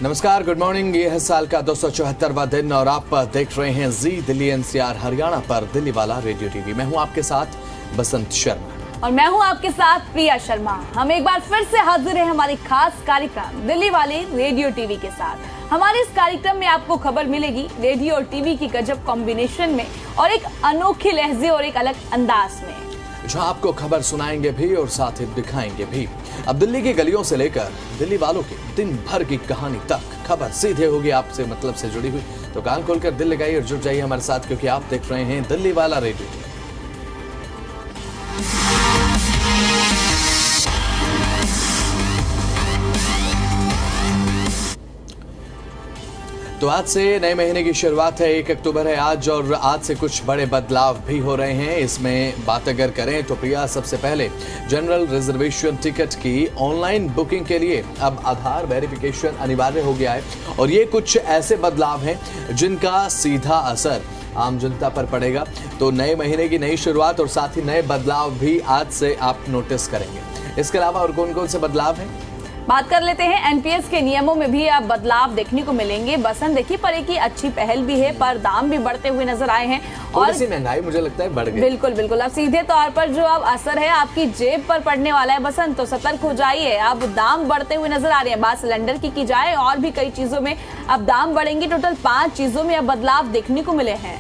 नमस्कार, good morning. ये है साल का 274वां दिन और आप देख रहे हैं जी दिल्ली एनसीआर हरियाणा पर दिल्ली वाला रेडियो टीवी। मैं हूं आपके साथ बसंत शर्मा और मैं हूं आपके साथ प्रिया शर्मा। हम एक बार फिर से हाजिर हैं हमारी खास कार्यक्रम दिल्ली वाले रेडियो टीवी के साथ। हमारे इस कार्यक्रम में आपको खबर मिलेगी रेडियो और टीवी की गजब कॉम्बिनेशन में और एक अनोखे लहजे और एक अलग अंदाज में, जहां आपको खबर सुनाएंगे भी और साथ ही दिखाएंगे भी। अब दिल्ली की गलियों से लेकर दिल्ली वालों की दिन भर की कहानी तक खबर सीधे होगी आपसे मतलब से जुड़ी हुई। तो कान खोलकर दिल लगाइए और जुट जाइए हमारे साथ, क्योंकि आप देख रहे हैं दिल्ली वाला रेडियो। तो आज से नए महीने की शुरुआत है, 1 अक्टूबर है आज, और आज से कुछ बड़े बदलाव भी हो रहे हैं। इसमें बात अगर करें तो प्रिया, सबसे पहले जनरल रिजर्वेशन टिकट की ऑनलाइन बुकिंग के लिए अब आधार वेरिफिकेशन अनिवार्य हो गया है। और ये कुछ ऐसे बदलाव हैं जिनका सीधा असर आम जनता पर पड़ेगा। तो नए महीने की नई शुरुआत और साथ ही नए बदलाव भी आज से आप नोटिस करेंगे। इसके अलावा और कौन कौन से बदलाव हैं, बात कर लेते हैं। एनपीएस के नियमों में भी अब बदलाव देखने को मिलेंगे। बसंत देखिए, पर एक अच्छी पहल भी है, पर दाम भी बढ़ते हुए नजर आए हैं और महंगाई मुझे लगता है बढ़ गई। बिल्कुल बिल्कुल। अब सीधे तौर पर जो अब असर है आपकी जेब पर पड़ने वाला है बसंत, तो सतर्क हो जाइए। अब दाम बढ़ते हुए नजर आ रहे हैं। बात सिलेंडर की जाए और भी कई चीजों में अब दाम बढ़ेंगे। टोटल 5 चीजों में अब बदलाव देखने को मिले हैं।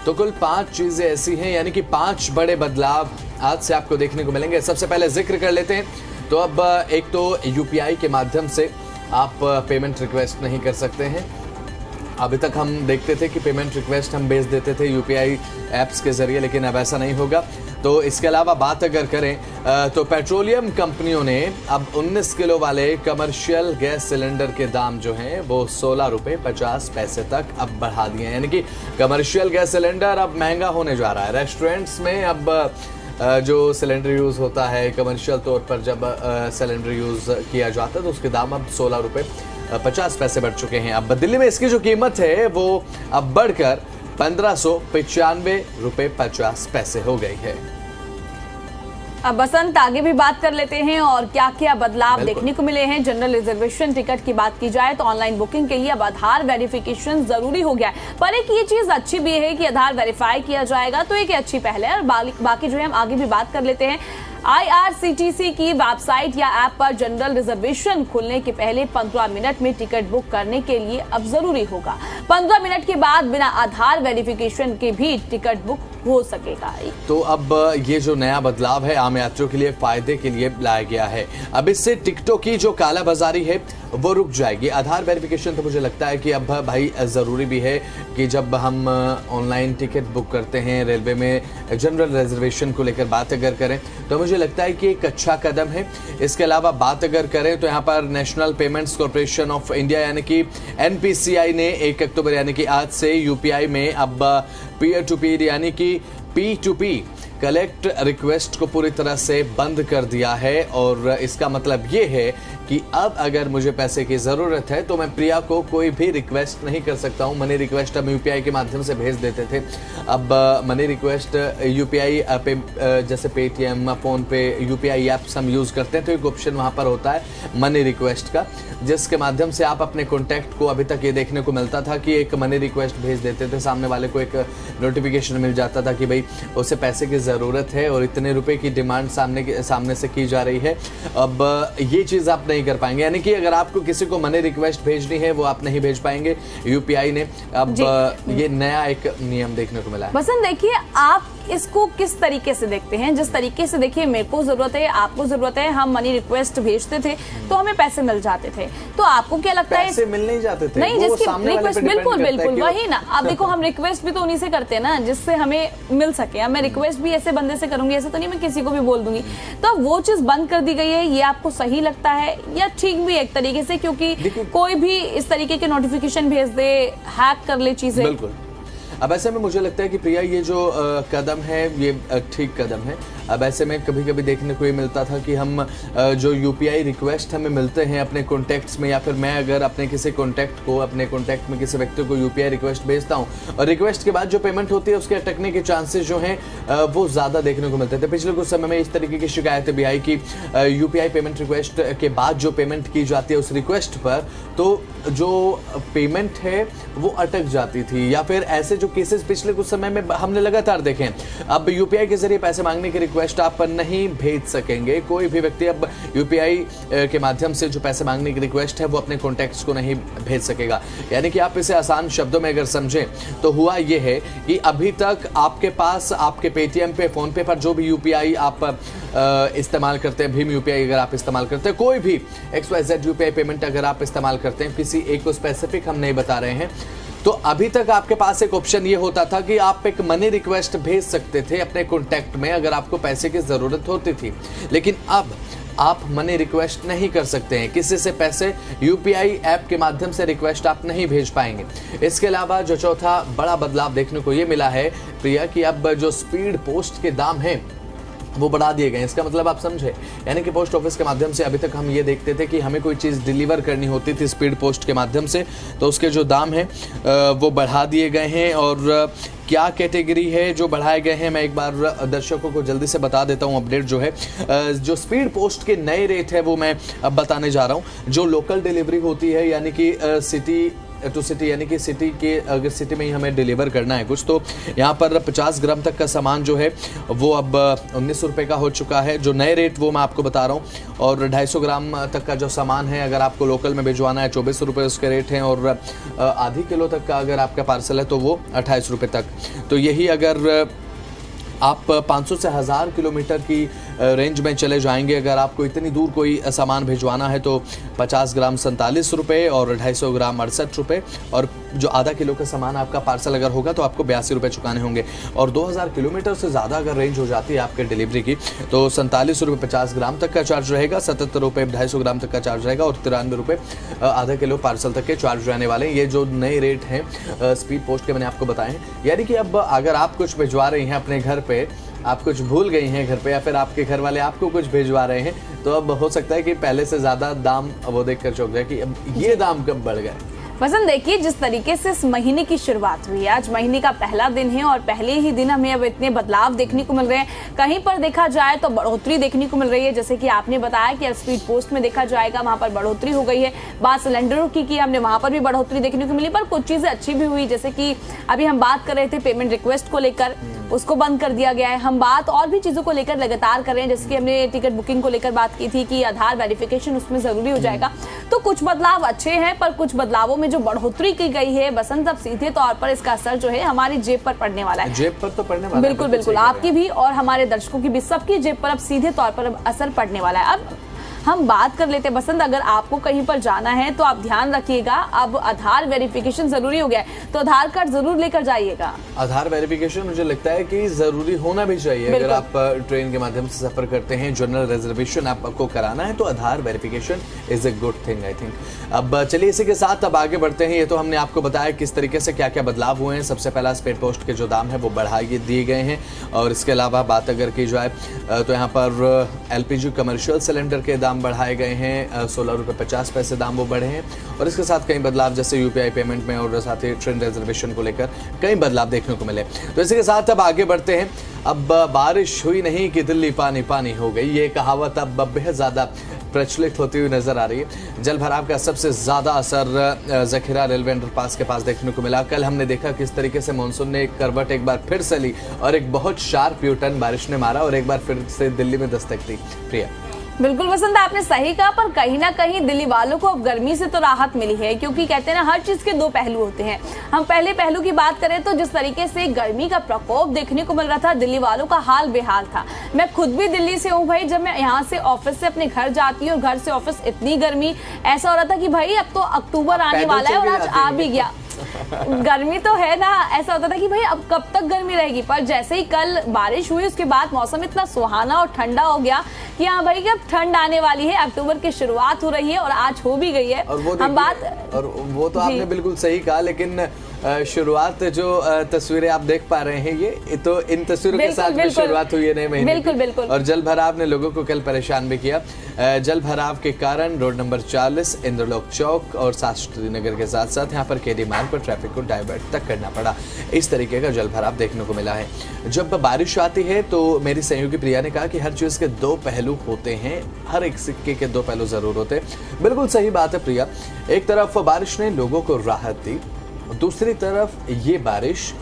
तो कुल 5 चीजें ऐसी हैं, यानी कि 5 बड़े बदलाव आज से आपको देखने को मिलेंगे। सबसे पहले जिक्र कर लेते हैं। तो अब एक तो यूपीआई के माध्यम से आप पेमेंट रिक्वेस्ट नहीं कर सकते हैं। अभी तक हम देखते थे कि पेमेंट रिक्वेस्ट हम भेज देते थे यूपीआई ऐप्स के जरिए, लेकिन अब ऐसा नहीं होगा। तो इसके अलावा बात अगर करें तो पेट्रोलियम कंपनियों ने अब 19 किलो वाले कमर्शियल गैस सिलेंडर के दाम जो हैं वो 16 रुपये 50 पैसे तक अब बढ़ा दिए हैं। यानी कि कमर्शियल गैस सिलेंडर अब महंगा होने जा रहा है। रेस्टोरेंट्स में अब जो सिलेंडर यूज़ होता है कमर्शियल तौर पर, जब सिलेंडर यूज़ किया जाता है तो उसके दाम अब 16 रुपये 50 पैसे बढ़ चुके हैं। अब दिल्ली में इसकी जो कीमत है वो अब बढ़कर 1595 रुपये 50 पैसे हो गई है। अब बसंत आगे भी बात कर लेते हैं और क्या क्या बदलाव देखने को मिले हैं। जनरल रिजर्वेशन टिकट की बात की जाए तो ऑनलाइन बुकिंग के लिए अब आधार वेरिफिकेशन जरूरी हो गया है। पर एक ये चीज अच्छी भी है कि आधार वेरीफाई किया जाएगा, तो एक अच्छी पहल है। और बाकी जो है हम आगे भी बात कर लेते हैं। आईआरसीटीसी की वेबसाइट या ऐप पर जनरल रिजर्वेशन खुलने के पहले 15 मिनट में टिकट बुक करने के लिए अब जरूरी होगा। 15 मिनट के बाद बिना आधार वेरिफिकेशन के भी टिकट बुक हो सकेगा। तो अब ये जो नया बदलाव है आम यात्रियों के लिए फायदे के लिए लाया गया है। अब इससे टिकटों की जो कालाबाजारी है वो रुक जाएगी। आधार वेरिफिकेशन तो मुझे लगता है कि अब भाई जरूरी भी है कि जब हम ऑनलाइन टिकट बुक करते हैं रेलवे में, जनरल रिजर्वेशन को लेकर बात अगर करें तो मुझे लगता है कि एक अच्छा कदम है। इसके अलावा बात अगर करें तो यहाँ पर national payments corporation of India यानी कि एनपीसीआई ने 1 अक्टूबर यानी कि आज से यूपीआई में अब पीयर टू पीयर यानी कि P2P कलेक्ट रिक्वेस्ट को पूरी तरह से बंद कर दिया है। और इसका मतलब ये है कि अब अगर मुझे पैसे की ज़रूरत है तो मैं प्रिया को कोई भी रिक्वेस्ट नहीं कर सकता हूँ। मनी रिक्वेस्ट हम यूपीआई के माध्यम से भेज देते थे। अब मनी रिक्वेस्ट यूपीआई पे जैसे पेटीएम, फ़ोन पे यूपीआई ऐप्स हम यूज़ करते हैं तो एक ऑप्शन वहाँ पर होता है मनी रिक्वेस्ट का, जिसके माध्यम से आप अपने कॉन्टैक्ट को, अभी तक ये देखने को मिलता था कि एक मनी रिक्वेस्ट भेज देते थे, सामने वाले को एक नोटिफिकेशन मिल जाता था कि भाई उसे पैसे की ज़रूरत है और इतने रुपए की डिमांड सामने से की जा रही है। अब ये चीज़ आप नहीं कर पाएंगे, यानी कि अगर आपको किसी को मनी रिक्वेस्ट भेजनी है वो आप नहीं भेज पाएंगे। यूपीआई ने अब ये नया एक नियम देखने को मिला है। बसंत देखिए, आप इसको किस तरीके से देखते हैं? जिस तरीके से देखिए मेरे को जरूरत है, आपको जरूरत है, हम मनी रिक्वेस्ट भेजते थे तो हमें पैसे मिल जाते थे, तो आपको क्या लगता है? पैसे मिल नहीं जाते थे, नहीं, जिसकी रिक्वेस्ट, बिल्कुल बिल्कुल वही ना। अब देखो, हम रिक्वेस्ट भी तो उन्हीं से करते हैं ना जिससे हमें मिल सके। अब मैं रिक्वेस्ट भी ऐसे बंदे से करूंगी, ऐसे तो नहीं मैं किसी को भी बोल दूंगी। तो वो चीज बंद कर दी गई है, ये आपको सही लगता है या ठीक भी एक तरीके से? क्योंकि कोई भी इस तरीके के नोटिफिकेशन भेज दे, हैक कर ले चीजें। बिल्कुल। अब ऐसे में मुझे लगता है कि प्रिया ये जो कदम है ये ठीक कदम है। अब ऐसे में कभी कभी देखने को ये मिलता था कि हम जो यूपीआई रिक्वेस्ट हमें मिलते हैं अपने कॉन्टैक्ट्स में, या फिर मैं अगर अपने किसी कॉन्टैक्ट को, अपने कॉन्टैक्ट में किसी व्यक्ति को यूपीआई रिक्वेस्ट भेजता हूँ और रिक्वेस्ट के बाद जो पेमेंट होती है उसके अटकने के चांसेस जो हैं वो ज़्यादा देखने को मिलते थे। पिछले कुछ समय में इस तरीके की शिकायतें भी आई कि यूपीआई पेमेंट रिक्वेस्ट के बाद जो पेमेंट की जाती है उस रिक्वेस्ट पर, तो जो पेमेंट है वो अटक जाती थी, या फिर ऐसे जो केसेस पिछले कुछ समय में हमने लगातार देखे हैं। अब यूपीआई के जरिए पैसे मांगने की रिक्वेस्ट आप नहीं भेज सकेंगे। कोई भी व्यक्ति अब यूपीआई के माध्यम से जो पैसे मांगने की रिक्वेस्ट है वो अपने कॉन्टैक्ट्स को नहीं भेज सकेगा। यानी कि आप इसे आसान शब्दों में अगर समझें तो हुआ ये है कि अभी तक आपके पास आपके पेटीएम पे, फोन पे पर जो भी यूपीआई आप इस्तेमाल करते हैं, भीम यूपीआई अगर आप इस्तेमाल करते हैं, कोई भी XYZ यूपीआई पेमेंट अगर आप इस्तेमाल करते हैं, किसी एक को स्पेसिफिक हम नहीं बता रहे हैं, तो अभी तक आपके पास एक ऑप्शन ये होता था कि आप एक मनी रिक्वेस्ट भेज सकते थे अपने कॉन्टैक्ट में अगर आपको पैसे की ज़रूरत होती थी। लेकिन अब आप मनी रिक्वेस्ट नहीं कर सकते हैं, किसी से पैसे यूपीआई ऐप के माध्यम से रिक्वेस्ट आप नहीं भेज पाएंगे। इसके अलावा जो चौथा बड़ा बदलाव देखने को ये मिला है प्रिया, कि अब जो स्पीड पोस्ट के दाम हैं वो बढ़ा दिए गए। इसका मतलब आप समझे, यानी कि पोस्ट ऑफिस के माध्यम से अभी तक हम ये देखते थे कि हमें कोई चीज़ डिलीवर करनी होती थी स्पीड पोस्ट के माध्यम से, तो उसके जो दाम हैं वो बढ़ा दिए गए हैं। और क्या कैटेगरी है जो बढ़ाए गए हैं, मैं एक बार दर्शकों को जल्दी से बता देता हूं। अपडेट जो है, जो स्पीड पोस्ट के नए रेट है वो मैं अब बताने जा रहा हूं। जो लोकल डिलीवरी होती है, यानी कि सिटी टू सिटी, यानी कि सिटी के, अगर सिटी में ही हमें डिलीवर करना है कुछ, तो यहाँ पर 50 ग्राम तक का सामान जो है वो अब 19 रुपये का हो चुका है। जो नए रेट वो मैं आपको बता रहा हूँ। और 250 ग्राम तक का जो सामान है अगर आपको लोकल में भिजवाना है 24 रुपये उसके रेट हैं। और आधी किलो तक का अगर आपका पार्सल है तो वो 28 रुपये तक। तो यही अगर आप 500 से 1000 किलोमीटर की रेंज में चले जाएंगे, अगर आपको इतनी दूर कोई सामान भिजवाना है तो 50 ग्राम 47 रुपये और 250 ग्राम 68 रुपये। और जो आधा किलो का सामान आपका पार्सल अगर होगा तो आपको 82 रुपये चुकाने होंगे। और 2000 किलोमीटर से ज़्यादा अगर रेंज हो जाती है आपके डिलीवरी की तो 47 रुपये 50 ग्राम तक का चार्ज रहेगा, 77 रुपये 250 ग्राम तक का चार्ज रहेगा, और 93 रुपये आधा किलो पार्सल तक के चार्ज रहने वाले हैं। ये जो नए रेट हैं स्पीड पोस्ट के मैंने आपको बताए हैं। यानी कि अब अगर आप कुछ भिजवा रही हैं अपने घर पे, आप कुछ भूल गई हैं घर पे, या फिर आपके घर वाले आपको कुछ भिजवा रहे हैं, तो अब हो सकता है कि पहले से ज़्यादा दाम वो देखकर चौंक जाए कि अब ये दाम कब बढ़ गए। वसंत, देखिए जिस तरीके से इस महीने की शुरुआत हुई है, आज महीने का पहला दिन है और पहले ही दिन हमें अब इतने बदलाव देखने को मिल रहे हैं। कहीं पर देखा जाए तो बढ़ोतरी देखने को मिल रही है, जैसे कि आपने बताया कि स्पीड पोस्ट में देखा जाएगा वहां पर बढ़ोतरी हो गई है। बात सिलेंडरों की हमने, वहां पर भी बढ़ोतरी देखने को मिली, पर कुछ चीजें अच्छी भी हुई, जैसे कि अभी हम बात कर रहे थे पेमेंट रिक्वेस्ट को लेकर, उसको बंद कर दिया गया है। हम बात और भी चीजों को लेकर लगातार कर रहे हैं, जैसे कि हमने टिकट बुकिंग को लेकर बात की थी कि आधार वेरिफिकेशन उसमें जरूरी हो जाएगा। तो कुछ बदलाव अच्छे हैं, पर कुछ बदलावों में जो बढ़ोतरी की गई है बसंत, अब सीधे तौर पर इसका असर जो है हमारी जेब पर पड़ने वाला है। जेब पर तो पड़ने वाला है, बिल्कुल बिल्कुल, आपकी भी और हमारे दर्शकों की भी, सबकी जेब पर अब सीधे तौर पर असर पड़ने वाला है। अब हम बात कर लेते हैं बसंत, अगर आपको कहीं पर जाना है तो आप ध्यान रखिएगा, अब आधार वेरिफिकेशन जरूरी हो गया है, तो आधार कार्ड जरूर लेकर जाइएगा। आधार वेरिफिकेशन मुझे लगता है कि जरूरी होना भी चाहिए। अगर आप ट्रेन के माध्यम से सफर करते हैं, जनरल रिजर्वेशन आपको कराना है, तो Aadhaar verification is a good thing I think. अब चलिए इसी के साथ अब आगे बढ़ते हैं। ये तो हमने आपको बताया किस तरीके से क्या क्या बदलाव हुए हैं। सबसे पहला स्पीड पोस्ट के जो दाम है वो बढ़ा दिए गए हैं, और इसके अलावा बात अगर की जाए तो यहाँ पर LPG कमर्शियल सिलेंडर के दाम बढ़ाए गए हैं, 16 रुपये 50 पैसे दाम वो बढ़े हैं। और इसके साथ कई बदलाव, जैसे यूपीआई पेमेंट में और साथ ही ट्रेन रिजर्वेशन को लेकर कई बदलाव देखने को मिले। तो इसी के साथ अब आगे बढ़ते हैं। अब बारिश हुई नहीं कि दिल्ली पानी पानी हो गई, ये कहावत अब बेहद ज़्यादा प्रचलित होती हुई नजर आ रही है। जल भराव का सबसे ज़्यादा असर जखीरा रेलवे अंडरपास के पास देखने को मिला। कल हमने देखा किस तरीके से मानसून ने एक करवट एक बार फिर से ली और एक बहुत शार्प यू टर्न बारिश ने मारा और एक बार फिर से दिल्ली में दस्तक दी। प्रिया, बिल्कुल वसंत, आपने सही कहा, पर कहीं ना कहीं दिल्ली वालों को अब गर्मी से तो राहत मिली है, क्योंकि कहते हैं ना हर चीज के दो पहलू होते हैं। हम पहले पहलू की बात करें तो जिस तरीके से गर्मी का प्रकोप देखने को मिल रहा था, दिल्ली वालों का हाल बेहाल था। मैं खुद भी दिल्ली से हूँ भाई, जब मैं यहाँ से ऑफिस से अपने घर जाती हूँ और घर से ऑफिस इतनी गर्मी, ऐसा हो रहा था कि भाई अब तो अक्टूबर आने वाला है और आज आ भी गया। गर्मी तो है ना, ऐसा होता था कि भाई अब कब तक गर्मी रहेगी, पर जैसे ही कल बारिश हुई उसके बाद मौसम इतना सुहाना और ठंडा हो गया कि हाँ भाई कि अब ठंड आने वाली है, अक्टूबर की शुरुआत हो रही है और आज हो भी गई है। और वो हम बात, और वो तो आपने बिल्कुल सही कहा, लेकिन शुरुआत जो तस्वीरें आप देख पा रहे हैं ये तो इन तस्वीरों के साथ में शुरुआत हुई है नए महीने बिल्कुल बिल्कुल। और जल भराव ने लोगों को कल परेशान भी किया। जल भराव के कारण रोड नंबर 40 इंद्रलोक चौक और शास्त्री नगर के साथ साथ यहाँ पर केडी मार्ग पर ट्रैफिक को डाइवर्ट तक करना पड़ा। इस तरीके का जल भराव देखने को मिला है। जब बारिश आती है तो मेरी सहयोगी प्रिया ने कहा कि हर चीज के दो पहलू होते हैं, हर एक सिक्के के दो पहलू जरूर होते हैं। बिल्कुल सही बात है प्रिया, एक तरफ बारिश ने लोगों को राहत दी, दूसरी तरफ ये बारिश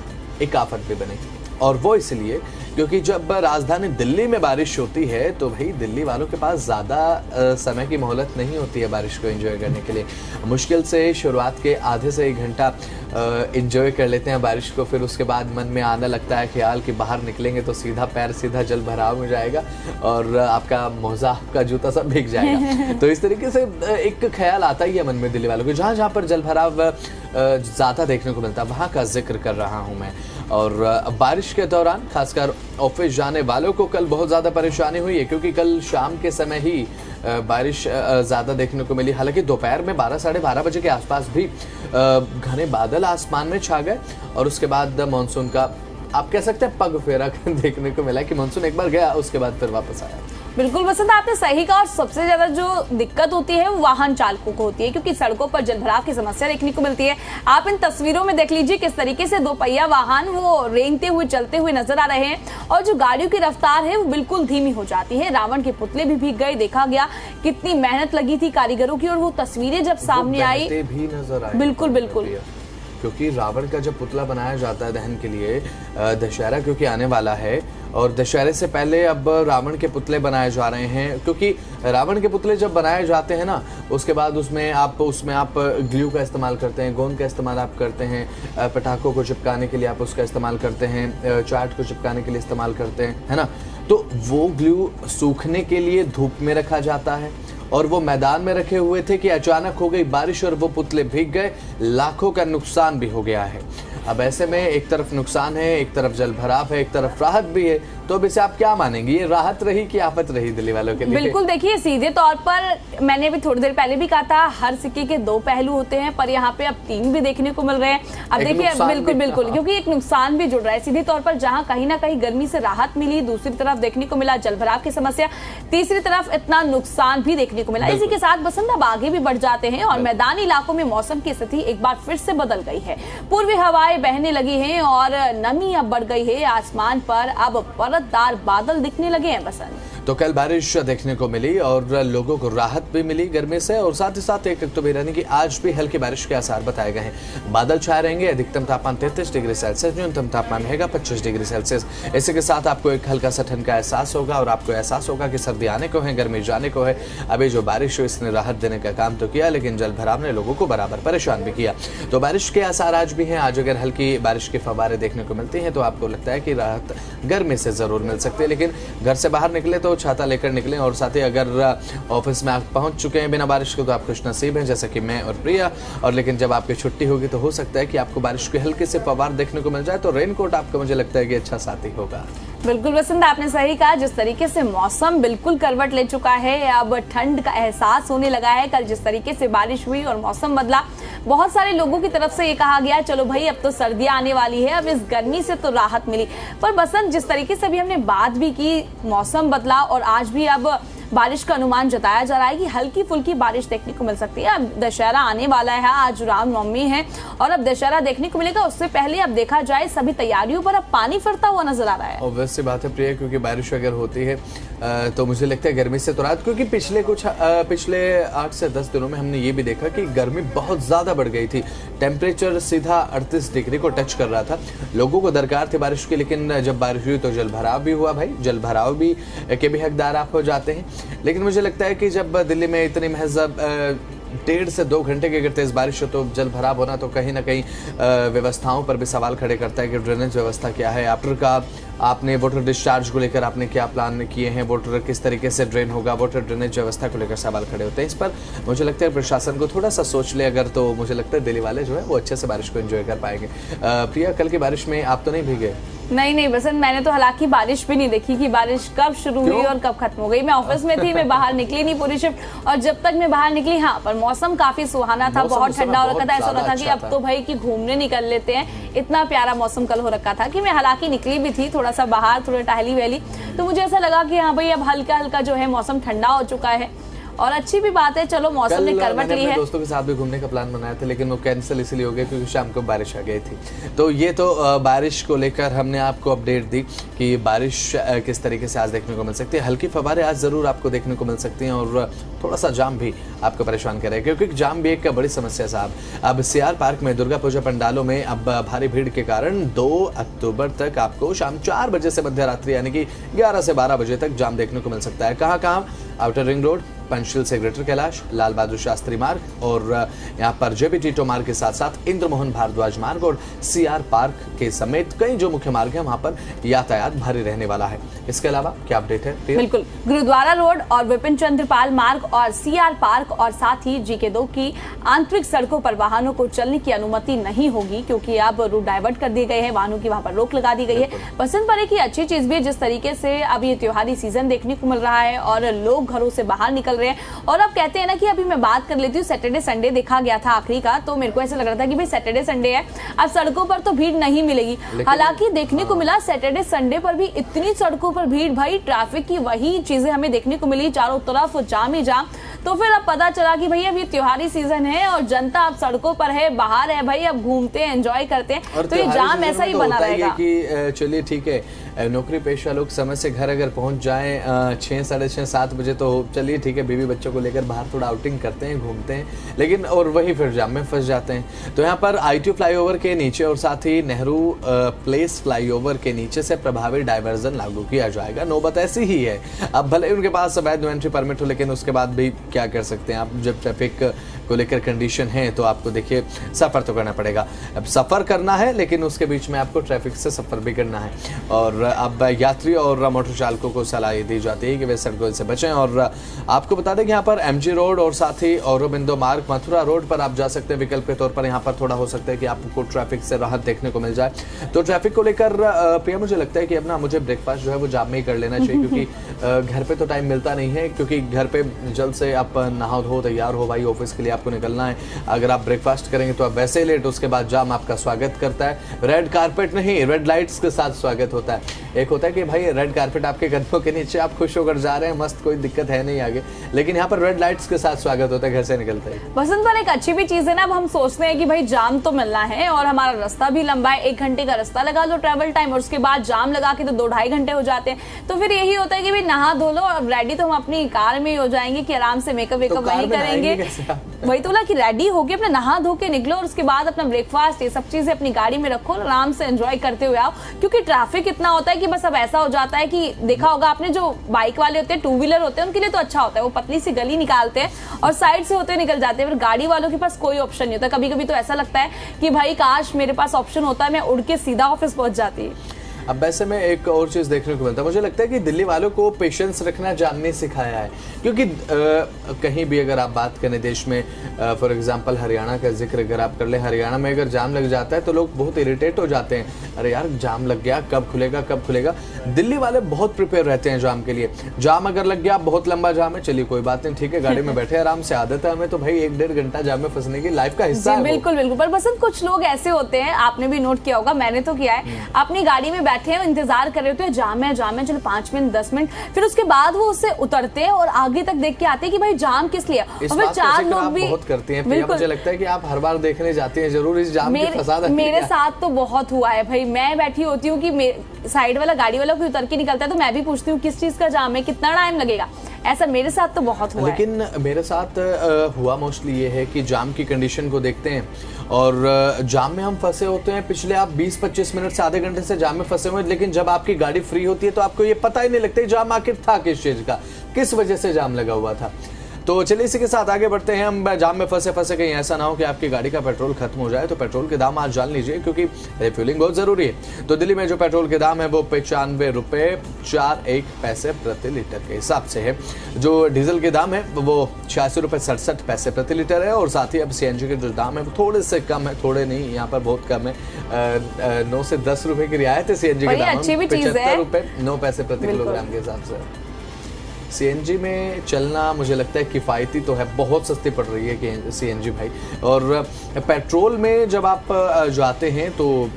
एक आफत भी बनी। और वो इसलिए क्योंकि जब राजधानी दिल्ली में बारिश होती है तो भाई दिल्ली वालों के पास ज़्यादा समय की मोहलत नहीं होती है बारिश को एंजॉय करने के लिए। मुश्किल से शुरुआत के आधे से 1 घंटा एंजॉय कर लेते हैं बारिश को, फिर उसके बाद मन में आने लगता है ख्याल कि बाहर निकलेंगे तो सीधा पैर सीधा जल भराव में जाएगा और आपका मोजा, आपका जूता सब भीग जाएगा। तो इस तरीके से एक ख्याल आता ही है मन में दिल्ली वालों को। जहाँ जहाँ पर जल भराव ज़्यादा देखने को मिलता है वहाँ का जिक्र कर रहा हूँ मैं। और बारिश के दौरान खासकर ऑफिस जाने वालों को कल बहुत ज़्यादा परेशानी हुई है क्योंकि कल शाम के समय ही बारिश ज़्यादा देखने को मिली। हालांकि दोपहर में 12 साढ़े 12 बजे के आसपास भी घने बादल आसमान में छा गए और उसके बाद मानसून का आप कह सकते हैं पग फेरा देखने को मिला कि मानसून एक बार गया उसके बाद फिर वापस आया। बिल्कुल वसंत, आपने सही कहा। और सबसे ज्यादा जो दिक्कत होती है वो वाहन चालकों को होती है क्योंकि सड़कों पर जलभराव की समस्या देखने को मिलती है। आप इन तस्वीरों में देख लीजिए किस तरीके से 2 पहिया वाहन वो रेंगते हुए चलते हुए नजर आ रहे हैं और जो गाड़ियों की रफ्तार है वो बिल्कुल धीमी हो जाती है। रावण के पुतले भी भीग गए, देखा गया कितनी मेहनत लगी थी कारीगरों की और वो तस्वीरें जब सामने आई भी नजर आई। बिल्कुल बिल्कुल, क्योंकि रावण का जब पुतला बनाया जाता है दहन के लिए, दशहरा क्योंकि आने वाला है और दशहरे से पहले अब रावण के पुतले बनाए जा रहे हैं। क्योंकि रावण के पुतले जब बनाए जाते हैं ना उसके बाद उसमें आप ग्लू का इस्तेमाल करते हैं, गोंद का इस्तेमाल आप करते हैं, पटाखों को चिपकाने के लिए आप उसका इस्तेमाल करते हैं, चार्ट को चिपकाने के लिए इस्तेमाल करते हैं, है ना। तो वो ग्लू सूखने के लिए धूप में रखा जाता है और वो मैदान में रखे हुए थे कि अचानक हो गई बारिश और वो पुतले भीग गए, लाखों का नुकसान भी हो गया है। अब ऐसे में एक तरफ नुकसान है, एक तरफ जल भराव है, एक तरफ राहत भी है, तो अब इसे आप क्या मानेंगे, ये राहत रही कि आफत रही दिल्ली वालों के लिए? बिल्कुल देखिए, सीधे तौर पर मैंने भी थोड़ी देर पहले भी कहा था हर सिक्के के 2 पहलू होते हैं, पर यहाँ पे अब 3 भी देखने को मिल रहे हैं। अब देखिए बिल्कुल बिल्कुल, क्योंकि एक नुकसान भी जुड़ रहा है सीधे तौर पर, जहाँ कहीं ना कहीं गर्मी से राहत मिली, दूसरी तरफ देखने को मिला जल भराव की समस्या, तीसरी तरफ इतना नुकसान भी देखने को मिला। इसी के साथ बसंत अब आगे भी बढ़ जाते हैं और मैदानी इलाकों में मौसम की स्थिति एक बार फिर से बदल गई है। पूर्वी हवाएं बहने लगी है और नमी अब बढ़ गई है, आसमान पर अब परतदार बादल दिखने लगे हैं बसंत। तो कल बारिश देखने को मिली और लोगों को राहत भी मिली गर्मी से और साथ ही साथ 1 अक्टूबर यानी कि आज भी हल्की बारिश के आसार बताए गए हैं। बादल छाए रहेंगे, अधिकतम तापमान 33 डिग्री सेल्सियस, न्यूनतम तापमान रहेगा 25 डिग्री सेल्सियस। इसी के साथ आपको एक हल्का सा ठंड का एहसास होगा और आपको एहसास होगा कि सर्दी आने को है, गर्मी जाने को है। अभी जो बारिश हुई इसने राहत देने का काम तो किया, लेकिन जल भराव ने लोगों को बराबर परेशान भी किया। तो बारिश के आसार आज भी हैं। आज अगर हल्की बारिश की फव्वारें देखने को मिलती हैं तो आपको लगता है कि राहत गर्मी से जरूर मिल सकती है, लेकिन घर से बाहर निकले तो छाता लेकर निकले। और साथ ही अगर ऑफिस में आप पहुंच चुके हैं बिना बारिश के तो आप खुश नसीब हैं, जैसा कि मैं और प्रिया। और लेकिन जब आपकी छुट्टी होगी तो हो सकता है कि आपको बारिश के हल्के से फव्वार देखने को मिल जाए, तो रेनकोट आपका मुझे लगता है कि अच्छा साथी होगा। बिल्कुल वसंत, आपने सही कहा। जिस तरीके से मौसम बिल्कुल करवट ले चुका है, अब ठंड का एहसास होने लगा है। कल जिस तरीके से बारिश हुई और मौसम बदला, बहुत सारे लोगों की तरफ से ये कहा गया चलो भाई अब तो सर्दियां आने वाली है, अब इस गर्मी से तो राहत मिली। पर बसंत, जिस तरीके से अभी हमने बात भी की, मौसम बदला और आज भी अब बारिश का अनुमान जताया जा रहा है कि हल्की फुल्की बारिश देखने को मिल सकती है। अब दशहरा आने वाला है, आज रामनवमी है और अब दशहरा देखने को मिलेगा। उससे पहले अब देखा जाए सभी तैयारियों पर अब पानी फिरता हुआ नजर आ रहा है। ऑब्वियस सी बात है प्रिया, क्योंकि बारिश अगर होती है तो मुझे लगता है गर्मी से तो राहत, क्योंकि पिछले 8 से 10 दिनों में हमने ये भी देखा कि गर्मी बहुत ज़्यादा बढ़ गई थी। टेम्परेचर सीधा 38 डिग्री को टच कर रहा था। लोगों को दरकार थी बारिश की, लेकिन जब बारिश हुई तो जल भराव भी हुआ। भाई जल भराव भी के भी हकदार आप हो जाते हैं। लेकिन मुझे लगता है कि जब दिल्ली में इतनी महज 1.5 से 2 घंटे की अगर तेज बारिश हो तो जल भराव होना तो कहीं ना कहीं व्यवस्थाओं पर भी सवाल खड़े करता है कि ड्रेनेज व्यवस्था क्या है, आपने वाटर डिस्चार्ज को लेकर आपने क्या प्लान किए हैं, वाटर किस तरीके से ड्रेन होगा, वाटर ड्रेनेज व्यवस्था को लेकर सवाल खड़े होते हैं। इस पर मुझे लगता है प्रशासन को थोड़ा सा सोच ले अगर, तो मुझे लगता है दिल्ली वाले जो है वो अच्छे से बारिश को एंजॉय कर पाएंगे। प्रिया, कल की बारिश में आप तो नहीं भीगे? नहीं बसंत, मैंने तो हालांकि बारिश भी नहीं देखी कि बारिश कब शुरू हुई और कब खत्म हो गई। मैं ऑफिस में थी, मैं बाहर निकली नहीं पूरी शिफ्ट, और जब तक मैं बाहर निकली, हाँ, पर मौसम काफी सुहाना था, बहुत ठंडा हो रखा था। ऐसा हो रहा था कि अब तो भाई कि घूमने निकल लेते हैं, इतना प्यारा मौसम कल हो रखा था कि मैं हालांकि निकली भी थी थोड़ा सा बाहर, थोड़ा टहली वहली, तो मुझे ऐसा लगा कि हाँ भाई अब हल्का हल्का जो है मौसम ठंडा हो चुका है और अच्छी भी बात है। चलो मौसम ने करवट ली है। दोस्तों के साथ भी घूमने का प्लान बनाया था, लेकिन वो कैंसिल इसलिए हो गया क्योंकि शाम को बारिश आ गई थी। तो ये तो बारिश को लेकर हमने आपको अपडेट दी कि बारिश किस तरीके से आज देखने को मिल सकती है। हल्की फवारे आज जरूर आपको देखने को मिल सकती हैं और थोड़ा सा जाम भी आपको परेशान करेगा, क्योंकि जाम भी एक बड़ी समस्या साहब। अब सीआर पार्क में दुर्गा पूजा पंडालों में अब भारी भीड़ के कारण 2 अक्टूबर तक आपको शाम 4 बजे से मध्य रात्रि यानी कि 11 से 12 बजे तक जाम देखने को मिल सकता है। कहाँ आउटर रिंग रोड, पंचशील से ग्रेटर कैलाश, लाल बहादुर शास्त्री मार्ग और यहाँ पर जेबी टीटो मार्ग के साथ साथ इंद्र मोहन भारद्वाज मार्ग और सीआर पार्क के समेत कई जो मुख्य मार्ग है वहां पर यातायात भारी रहने वाला है। इसके अलावा क्या अपडेट है? बिल्कुल, गुरुद्वारा रोड और विपिन चंद्रपाल मार्ग और सीआर पार्क और साथ ही GK2 की आंतरिक सड़कों पर वाहनों को चलने की अनुमति नहीं होगी, क्योंकि अब रूट डाइवर्ट कर दिए गए हैं, वाहनों की वहां पर रोक लगा दी गई है। पसंद पड़े की अच्छी चीज भी है, जिस तरीके से अब ये त्योहारी सीजन देखने को मिल रहा है और लोग घरों से बाहर निकल रहे हैं। और अब कहते हैं ना कि अभी मैं बात कर लेती हूँ, सैटरडे संडे देखा गया था आखिरी का, तो मेरे को ऐसा लग रहा था कि भाई सैटरडे संडे है, अब सड़कों पर तो भीड़ नहीं मिलेगी। हालांकि देखने को मिला सैटरडे संडे पर भी इतनी सड़कों पर भीड़, भाई ट्रैफिक की वही चीजें हमें देखने को मिली, चारों तरफ जाम ही जाम। तो फिर अब पता चला कि भाई अब ये त्योहारी सीजन है और जनता अब सड़कों पर है, बाहर है, भाई अब घूमते हैं, एंजॉय करते हैं, तो ये जाम ऐसा ही बना रहेगा। कि चलिए ठीक है, नौकरी पेशा लोग समय से घर अगर पहुंच जाएं 6, साढ़े 6, 7 बजे तो चलिए ठीक है, बीवी बच्चों को लेकर बाहर थोड़ा आउटिंग करते हैं, घूमते हैं, लेकिन और वही फिर जाम में फंस जाते हैं। तो यहाँ पर ITO फ्लाईओवर के नीचे और साथ ही नेहरू प्लेस फ्लाईओवर के नीचे से प्रभावी डाइवर्जन लागू किया जाएगा। नौबत ऐसी ही है, अब भले उनके पास अवैध एंट्री परमिट हो, लेकिन उसके बाद भी क्या कर सकते हैं आप, जब ट्रैफिक को लेकर कंडीशन है तो आपको देखिए सफ़र तो करना पड़ेगा। अब सफ़र करना है लेकिन उसके बीच में आपको ट्रैफिक से सफ़र भी करना है। और अब यात्री और मोटर चालकों को सलाह दी जाती है कि वे सड़कों से बचें। और आपको बता दें कि यहाँ पर MG रोड और साथ ही औरबिंदो मार्ग, मथुरा रोड पर आप जा सकते हैं विकल्प के तौर पर। यहाँ पर थोड़ा हो सकता है कि आपको ट्रैफिक से राहत देखने को मिल जाए। तो ट्रैफिक को लेकर प्रिया मुझे लगता है कि अब ना मुझे ब्रेकफास्ट जो है वो जाम में ही कर लेना चाहिए, क्योंकि घर पे तो टाइम मिलता नहीं है, क्योंकि घर पे जल्द से आप नहा धो तैयार हो भाई, ऑफिस के लिए आपको निकलना है। अगर आप ब्रेकफास्ट करेंगे तो आप वैसे ही लेट, उसके बाद जाम आपका स्वागत करता है। रेड कारपेट नहीं, रेड लाइट्स के साथ स्वागत होता है। एक होता है कि भाई रेड कारपेट आपके कदमों के नीचे, आप खुश होकर जा रहे हैं, मस्त, कोई दिक्कत है नहीं आगे, लेकिन यहाँ पर रेड लाइट्स के साथ स्वागत होता है घर से निकलते हैं। बसंत पर एक अच्छी भी चीज है ना, अब हम सोचते हैं कि भाई जाम तो मिलना है और हमारा रास्ता भी लंबा है, 1 घंटे का रास्ता लगा लो ट्रैवल टाइम, और उसके बाद जाम लगा के तो 2-2.5 घंटे हो जाते हैं। तो फिर यही होता है कि भाई नहा धो लो और रेडी तो हम अपनी कार में ही हो जाएंगे कि आराम से मेकअप वेकअप वही करेंगे। वही तो बोला कि रेडी होके अपने नहा धो के निकलो और उसके बाद अपना ब्रेकफास्ट ये सब चीजें अपनी गाड़ी में रखो, आराम से एंजॉय करते हुए आओ, क्योंकि ट्रैफिक इतना होता है कि बस अब ऐसा हो जाता है कि देखा होगा आपने, जो बाइक वाले होते हैं, 2 व्हीलर होते हैं, उनके लिए तो अच्छा होता है, वो पतली सी गली निकालते हैं और साइड से होते निकल जाते हैं। फिर गाड़ी वालों के पास कोई ऑप्शन नहीं होता। कभी कभी तो ऐसा लगता है कि भाई काश मेरे पास ऑप्शन होता है, मैं उड़ के सीधा ऑफिस पहुंच जाती। अब वैसे में एक और चीज़ देखने को मिलता है, मुझे लगता है कि दिल्ली वालों को पेशेंस रखना जाम ने सिखाया है, क्योंकि कहीं भी अगर आप बात करें देश में, फॉर एग्जांपल हरियाणा का जिक्र अगर आप कर ले, हरियाणा में अगर जाम लग जाता है तो लोग बहुत इरिटेट हो जाते हैं, अरे यार जाम लग गया, कब खुलेगा कब खुलेगा। दिल्ली वाले बहुत प्रिपेयर रहते हैं जाम के लिए। जाम अगर लग गया, बहुत लंबा जाम है, चलिए कोई बात नहीं, ठीक है, गाड़ी में बैठे आराम से, आदत है हमें तो भाई 1-1.5 घंटा जाम में फंसने की, लाइफ का हिस्सा है। बिल्कुल बिल्कुल, पर बसंत कुछ लोग ऐसे होते हैं, आपने भी नोट किया होगा, मैंने तो किया है, अपनी गाड़ी में बैठे हैं, इंतजार कर रहे होते हैं, जाम है चलो 5 मिनट 10 मिनट, फिर उसके बाद वो उससे उतरते हैं और आगे तक देख के आते हैं कि भाई जाम किस लिए। और फिर 4 लोग भी बहुत करते हैं। मुझे लगता है कि आप हर बार देखने जाते हैं जरूर इस जाम की फसाद। मेरे साथ तो बहुत हुआ है भाई, मैं बैठी होती हूँ कि साइड वाला गाड़ी वाला कोई उतर के निकलता है तो मैं भी पूछती हूँ किस चीज का जाम है, कितना टाइम लगेगा। ऐसा मेरे साथ तो बहुत हुआ लेकिन है। मेरे साथ हुआ मोस्टली ये है कि जाम की कंडीशन को देखते हैं और जाम में हम फंसे होते हैं, पिछले आप 20-25 मिनट से आधे घंटे से जाम में फंसे हुए, लेकिन जब आपकी गाड़ी फ्री होती है तो आपको ये पता ही नहीं लगता जाम आखिर था किस चीज का, किस वजह से जाम लगा हुआ था। तो चलिए इसी के साथ आगे बढ़ते हैं। हम जाम में फंसे कहीं ऐसा ना हो कि आपकी गाड़ी का पेट्रोल खत्म हो जाए। तो पेट्रोल के दाम आज जान लीजिए, क्योंकि रिफ्यूलिंग बहुत जरूरी है। तो दिल्ली में जो पेट्रोल के दाम है वो 95 रुपए 41 पैसे प्रति लीटर के हिसाब से है। जो डीजल के दाम है वो 86 रुपए 67 पैसे प्रति लीटर है। और साथ ही अब सीएनजी के जो दाम है वो थोड़े से कम है, थोड़े नहीं, यहाँ पर बहुत कम है। 9 से 10 रुपए की रियायत है सीएनजी के दाम, 75 रुपए 9 पैसे प्रति किलोग्राम के हिसाब से। सीएनजी में चलना मुझे लगता है किफ़ायती तो है, बहुत सस्ती पड़ रही है कि सीएनजी भाई। और पेट्रोल में जब आप जाते हैं तो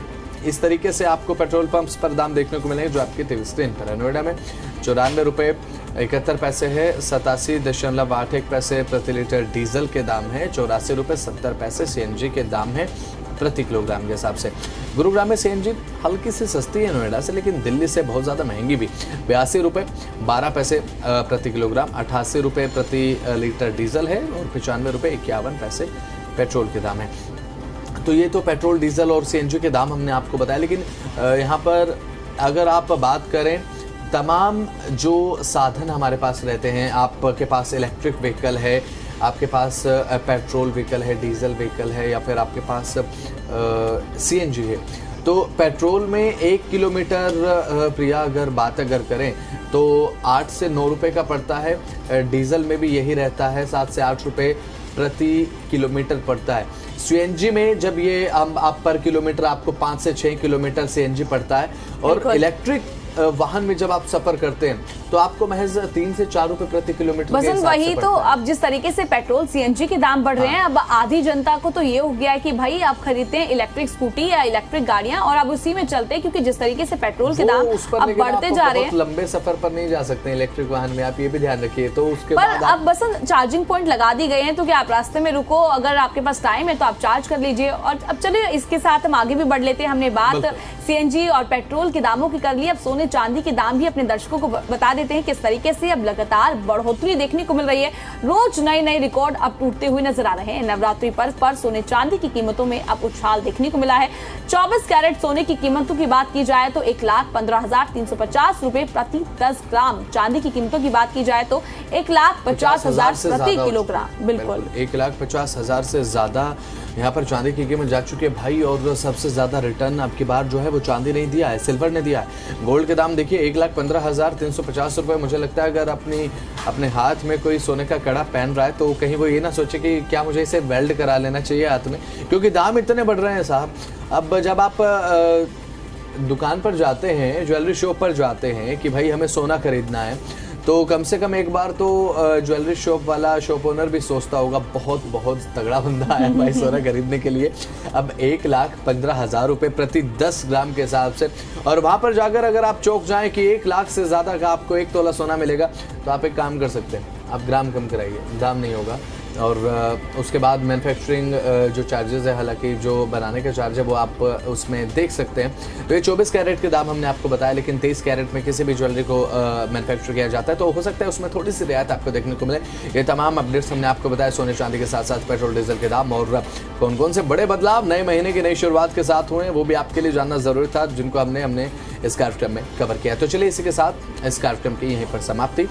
इस तरीके से आपको पेट्रोल पंप्स पर दाम देखने को मिलेंगे जो आपकी टीवी स्क्रीन पर है। नोएडा में 94 रुपये 71 पैसे है, 87.81 पैसे प्रति लीटर डीजल के दाम है, 84 रुपये 70 पैसे सीएनजी के दाम है प्रति किलोग्राम के हिसाब से। गुरुग्राम में सीएनजी हल्की सी सस्ती है नोएडा से, लेकिन दिल्ली से बहुत ज़्यादा महंगी भी। 82 रुपये 12 पैसे प्रति किलोग्राम, 88 रुपये प्रति लीटर डीजल है और 95 रुपये 51 पैसे पेट्रोल के दाम है। तो ये तो पेट्रोल, डीजल और सीएनजी के दाम हमने आपको बताया। लेकिन यहाँ पर अगर आप बात करें तमाम जो साधन हमारे पास रहते हैं, आपके पास इलेक्ट्रिक व्हीकल है, आपके पास पेट्रोल व्हीकल है, डीजल व्हीकल है, या फिर आपके पास सीएनजी है। तो पेट्रोल में 1 किलोमीटर प्रिया अगर बात करें तो 8 से 9 रुपए का पड़ता है। डीजल में भी यही रहता है, 7 से 8 रुपए प्रति किलोमीटर पड़ता है। सीएनजी में जब ये आप पर किलोमीटर आपको 5 से 6 किलोमीटर सीएनजी पड़ता है। और इलेक्ट्रिक वाहन में जब आप सफर करते हैं तो आपको महज 3 से 4 रुपए प्रति किलोमीटर के हिसाब से वही तो अब जिस तरीके से पेट्रोल सीएनजी के दाम बढ़ रहे हैं, अब आधी जनता को तो ये हो गया है कि भाई आप खरीदते हैं इलेक्ट्रिक स्कूटी या इलेक्ट्रिक गाड़ियां और अब उसी में चलते हैं, क्योंकि जिस तरीके से पेट्रोल के दाम अब बढ़ते जा रहे हैं। लंबे सफर पर नहीं जा सकते इलेक्ट्रिक वाहन में, आप ये भी ध्यान रखिए। तो उसके बाद अब बस चार्जिंग पॉइंट लगा दी गए हैं, तो क्या आप रास्ते में रुको, अगर आपके पास टाइम है तो आप चार्ज कर लीजिए। और अब चलिए इसके साथ हम आगे भी बढ़ लेते हैं। हमने बात सीएनजी और पेट्रोल के दामों की कर ली, अब सोने चांदी के दाम भी अपने दर्शकों को बता देते हैं किस तरीके से अब लगातार बढ़ोतरी देखने को मिल रही है। रोज नए रिकॉर्ड अब टूटते हुए नजर आ रहे हैं। नवरात्रि पर्व पर सोने चांदी की कीमतों में अब उछाल देखने को मिला है। 24 कैरेट सोने की कीमतों की बात की जाए तो 1,15,350 रुपए प्रति 10 ग्राम, चांदी की कीमतों की बात की जाए तो 1,50,000 प्रति किलोग्राम। बिल्कुल 1,50,000 से ज्यादा यहाँ पर चांदी की कीमत जा चुकी है भाई। और सबसे ज्यादा रिटर्न अब की बार जो है वो चांदी नहीं दिया है, सिल्वर ने दिया है। गोल्ड के दाम देखिए 1,15,350 रुपए। मुझे लगता है अगर अपने हाथ में कोई सोने का कड़ा पहन रहा है तो कहीं वो ये ना सोचे कि क्या मुझे इसे वेल्ड करा लेना चाहिए हाथ में, क्योंकि दाम इतने बढ़ रहे हैं साहब। अब जब आप दुकान पर जाते हैं, ज्वेलरी शॉप पर जाते हैं कि भाई हमें सोना खरीदना है, तो कम से कम एक बार तो ज्वेलरी शॉप वाला शॉप ओनर भी सोचता होगा बहुत तगड़ा बंदा है भाई सोना खरीदने के लिए। अब 1,15,000 रुपये प्रति 10 ग्राम के हिसाब से। और वहाँ पर जाकर अगर आप चौक जाएं कि 1 लाख से ज़्यादा का आपको 1 तोला सोना मिलेगा, तो आप एक काम कर सकते हैं, आप ग्राम कम कराइए, दाम नहीं होगा। और उसके बाद मैन्युफैक्चरिंग जो चार्जेस है, हालांकि जो बनाने का चार्ज है वो आप उसमें देख सकते हैं। तो ये 24 कैरेट के दाम हमने आपको बताया, लेकिन 23 कैरेट में किसी भी ज्वेलरी को मैन्युफैक्चर किया जाता है तो हो सकता है उसमें थोड़ी सी रियायत आपको देखने को मिले। ये तमाम अपडेट्स हमने आपको बताया सोने चांदी के साथ साथ पेट्रोल डीजल के दाम और कौन कौन से बड़े बदलाव नए महीने की नई शुरुआत के साथ हुए हैं, वो भी आपके लिए जानना जरूरी था, जिनको हमने इस कार्यक्रम में कवर किया। तो चलिए इसी के साथ इस कार्यक्रम की यहीं पर समाप्ति।